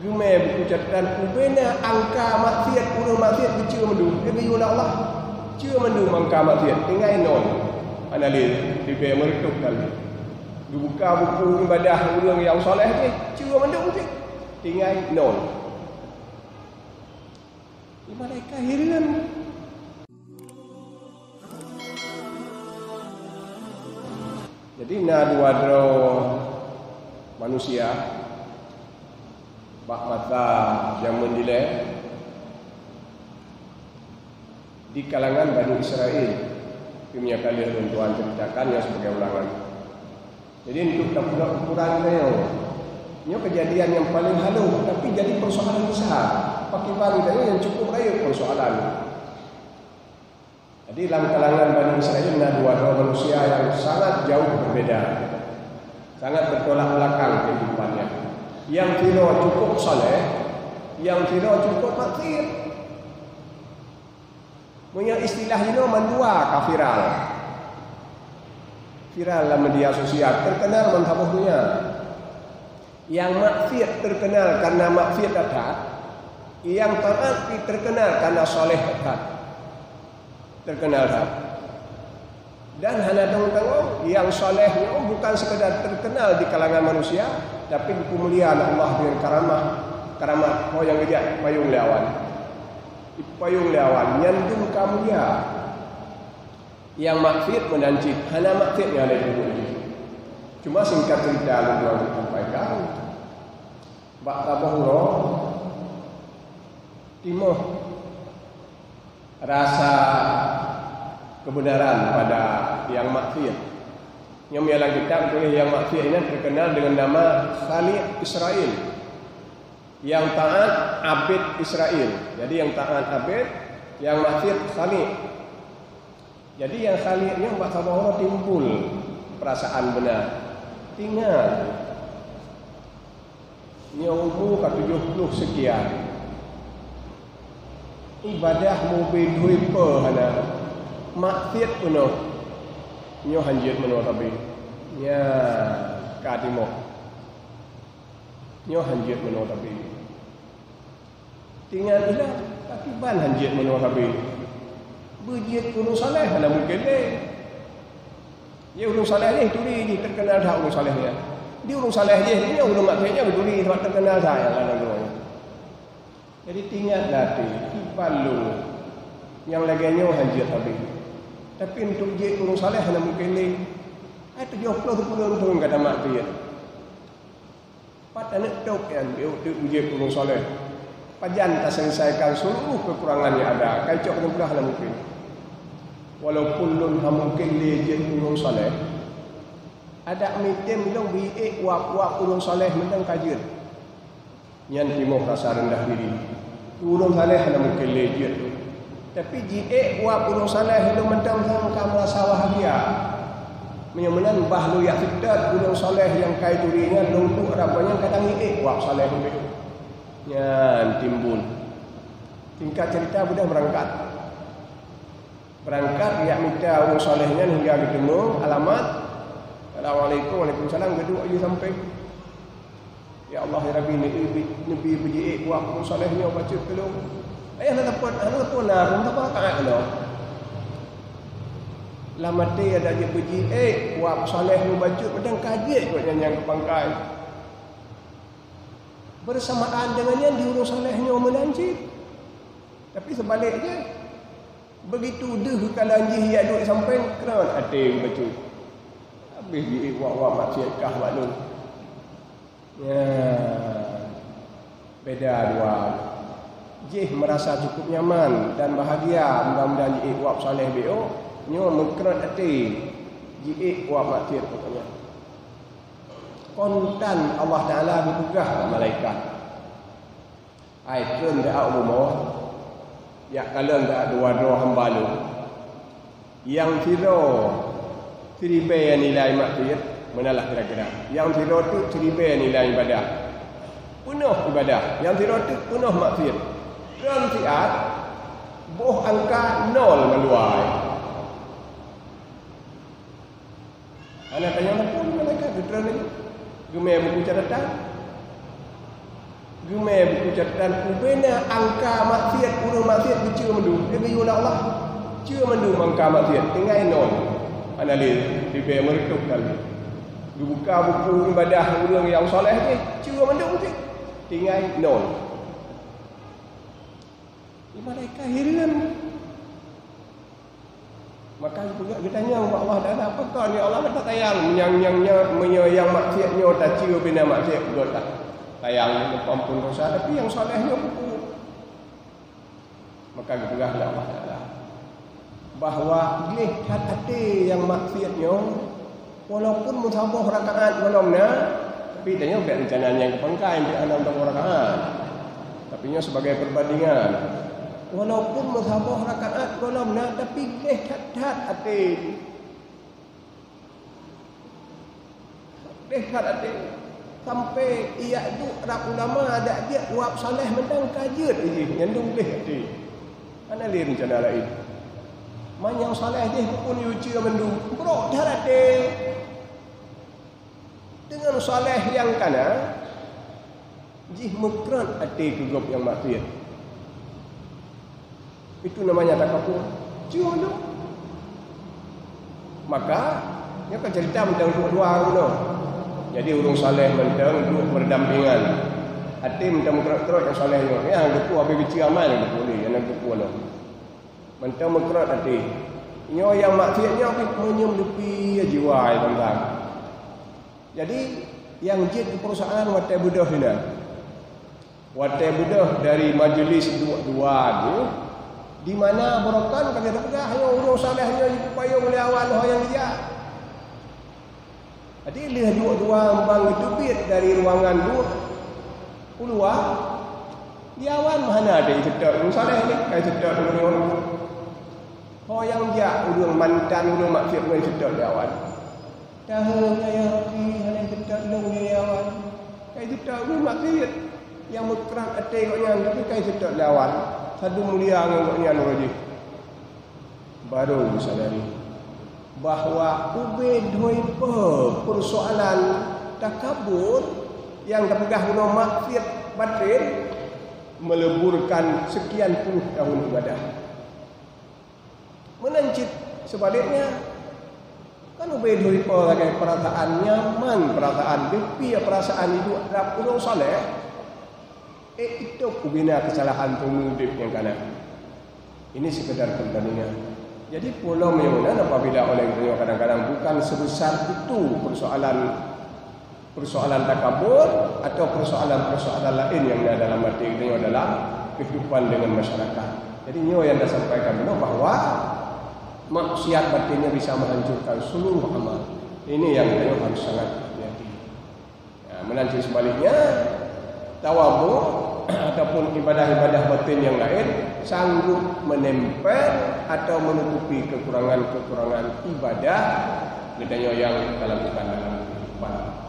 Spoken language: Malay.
Gemai buku catatan kubena angka maksiat urang maksiat kecil mendu. Dia biyu Allah. Cia mendu angka maksiat tinggal nol. Analis di meretuk kali. Dibuka buku ibadah urang yang soleh ni, cia mendu je. Tinggal nol. Malaikat heran. Jadi dua manusia bak mata yang menilai di kalangan Bani Israel. Punya kali Tuhan ceritakan yang sebagai ulangan. Jadi untuk tak ukurannya, ini kejadian yang paling halu, tapi jadi persoalan besar. Pakai bangsa yang cukup raya persoalan. Jadi dalam kalangan Bani Israel ada dua manusia yang sangat jauh berbeda, sangat bertolak belakang kehidupannya. Yang kira cukup saleh, yang kira cukup maksiat. Punya istilahnya mendua kafiral. Viral dalam media sosial terkenal menthabuhnya. Yang maksiat terkenal karena maksiat taat, yang taat terkenal karena soleh taat. Terkenal taat. Dan hanya tengok yang solehnya bukan sekedar terkenal di kalangan manusia, tapi kemuliaan Allah dengan karamah yang gejak payung lawan. Payung lawan nyandung kamulia. Yang maksiat menancip, hanya maksiat yang ada di dunia. Cuma singkat cerita yang sampaikan, Mbak Tabahuro timuh rasa kebenaran pada yang maksiat. Yang menyala kitab oleh yang maksiat ini terkenal dengan nama Khalid Israel. Yang taat Abid Israel. Jadi yang taat Abid, yang maksiat Khalid. Jadi yang Khalidnya Mbak Tabahuro timbul perasaan benar. Tinggal ini umur ke 70 sekian. Ibadah mobil duit per hana maksiat penuh. Nyo hanjit penuh tapi nya kadimo. Nyo hanjit penuh tapi tinggal ilah tapi ban hanjit penuh tapi bujit ulung saleh hana mungkin deh. Ya ulung saleh ni tuli terkenal dah ulung salehnya. Dia ulung saleh dia ni ulung maksiatnya tuli terkenal dah yang ada dulunya. Jadi tinggal latih ibalu yang laginya hanjit habis. Tapi untuk je ulung saleh hana mungkin ni. Ai 70 turun kata maksiat. Pat anak tok yang dia uji ulung saleh. Pajan tak selesaikan seluruh kekurangannya ada. Kacau mudah hana mungkin. Walaupun lun mungkin lejen ulung saleh. Ada mitem long biik wak ulung saleh mentang kajian. Yang timuh rasa rendah diri. Ulung saleh hana mungkin lejen. Tapi jik wak ulung saleh long mentang sangka merasa bahagia. Menyamanan bahlu yak fitat ulung saleh yang kai durinya long tu rapanya kadang wak saleh lebih. Yang timbul. Tingkat cerita sudah berangkat. Berangkat ya minta ulung salehnya hingga ketemu alamat. Assalamualaikum, waalaikumsalam. Kedua aja sampai. Ya Allah ya Rabbi nabi puji wa ulung salehnya baca dulu. Ayah nak telepon nak tak apa kalau. Lama dia ada je puji wa saleh lu baca pedang kaji kot yang kepangkai. Bersamaan dengannya di ulung salehnya menancip. Tapi sebaliknya begitu deh kalau anjih ya duk sampai kerana ada yang baca. Habis di wak maksiat kah maklum. Ya. Beda dua. Jih merasa cukup nyaman dan bahagia mudah-mudahan jih wak saleh beo nyo mengkerat hati. Jih wak maksiat pokoknya. Kontan Allah Taala bertugas malaikat. Ai tun dah umur. Ya kalau tak dua hamba lu yang tiro tribe nilai maksiat manalah kira-kira yang tiro tu tribe nilai ibadah penuh ibadah yang tiro tu penuh maksiat dan tiat boh angka 0 meluai anak tanya apa mereka fitrah ni gemai buku catatan Gemai buku catatan ubena angka maksiat urang maksiat bercua mendu. Dia biyu Allah. Cua mendu angka maksiat tinggal non. Analis di be meretuk kali. Dibuka buku ibadah urang yang soleh ni, cua mendu mesti tinggal non. Ini malaikat hirian. Maka juga kita tanya Allah dah apa kau ni Allah tak tayang menyayang maksiatnya tak cua bina maksiat buat tak. Tayang ampun dosa tapi yang solehnya buku. Maka gitulah Allah Taala bahawa lihat hati yang maksiatnya walaupun musabah rakaat malamnya tapi tanya buat rencananya yang kepangkai di alam rakaat. Tapi nya sebagai perbandingan walaupun musabah rakaat malamnya tapi lihat hati. Lihat hati sampai ia tu rak ulama ada dia wab saleh mendang kajut je nyandung leh hati. Ana le rencana lain. Man yang saleh je pun yuci mendu. Bro darat de. Dengan saleh yang kana jih mukran hati gugup yang maksiat. Itu namanya takabur. Cuma tu. Maka dia akan cerita tentang dua orang. Jadi urung saleh mentang duduk berdampingan. Hati mentang kerot-kerot yang salehnya. Yang deku habis bici amal yang deku ni. Yang deku lah. Mentang kerot hati. Nyo yang maksiatnya habis menyem depi jiwa yang tentang. Jadi yang jid perusahaan watai budah ni. Watai budah dari majlis dua tu. Di mana berokan kata tak hanya urung salehnya payung melawan yang dia. Jadi lihat dua bang itu bit dari ruangan dua keluar diawan mana ada sedap saleh ni kai sedap dengan yang dia urang mantan urang maksiat dengan sedap diawan dah ya Rabbi hanya sedap long diawan kai sedap urang maksiat yang mukran ate koknya tapi kai sedap diawan sadu mulia ngoknya roji baru sadari bahawa ubedoi persoalan takabur yang terpegah guna maksiat batin meleburkan sekian puluh tahun ibadah. Menancit sebaliknya kan ubedoi sebagai perasaan nyaman, perasaan depi, perasaan hidup dalam ulung saleh. Itu ubina kesalahan pemudip yang kanan. Ini sekedar perbandingan. Jadi pulau memang apabila oleh beliau kadang-kadang bukan sebesar itu persoalan takabur atau persoalan lain yang ada dalam hati beliau dalam kehidupan dengan masyarakat. Jadi ini yang dah sampaikan beliau bahawa maksiat batinnya bisa menghancurkan seluruh amal. Ini yang beliau harus sangat hati-hati. Menanti sebaliknya tawadhu ataupun ibadah-ibadah batin yang lain sanggup menempel atau menutupi kekurangan-kekurangan ibadah yang dalam kehidupan.